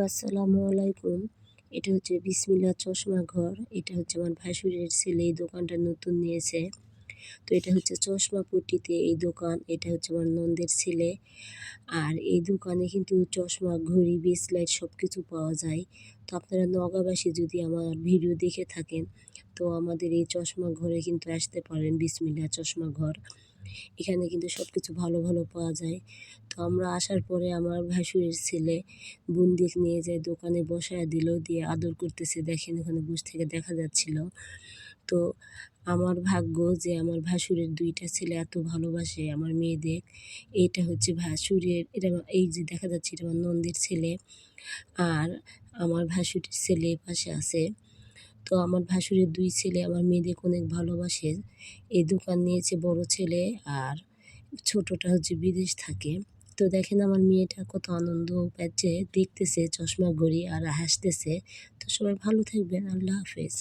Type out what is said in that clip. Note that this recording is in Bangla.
আসসালামু আলাইকুম। এটা হচ্ছে বিসমিল্লাহ চশমা ঘর। এটা হচ্ছে আমার ভাসুরের ছেলে এই দোকানটা নতুন নিয়েছে। তো এটা হচ্ছে চশমা পট্টিতে এই দোকান। এটা হচ্ছে আমার ননদের ছেলে। আর এই দোকানে কিন্তু চশমা, ঘড়ি, ব্রেসলেট সবকিছু পাওয়া যায়। তো আপনারা নওগাঁবাসী যদি আমার ভিডিও দেখে থাকেন, তো আমাদের এই চশমা ঘরে কিন্তু আসতে পারেন, বিসমিল্লাহ চশমা ঘর। এখানে কিন্তু সবকিছু ভালো ভালো পাওয়া যায়। তো আমরা আসার পরে আমার ভাসুরের ছেলে বোনদের নিয়ে যায় দোকানে বসায়া দিল, দিয়ে আদর করতেছে। দেখেন ওখানে বসে থেকে দেখা যাচ্ছিল। তো আমার ভাগ্য যে আমার ভাসুরের ২ টা ছেলে এত ভালোবাসে আমার মেয়েদের। এইটা হচ্ছে ভাসুরের, এটা এই যে দেখা যাচ্ছে এটা আমার ননদের ছেলে। আর আমার ভাসুরের ছেলে পাশে আছে। তো আমার ভাসুরের ২ ছেলে আমার মেয়েদেরকে অনেক ভালোবাসে। এই দোকান নিয়েছে বড় ছেলে, আর ছোটটা হচ্ছে বিদেশ থাকে। তো দেখেন আমার মেয়েটা কত আনন্দ পাচ্ছে, দেখতেছে চশমা ঘড়ি আর হাসতেছে। তো সবাই ভালো থাকবেন। আল্লাহ হাফেজ।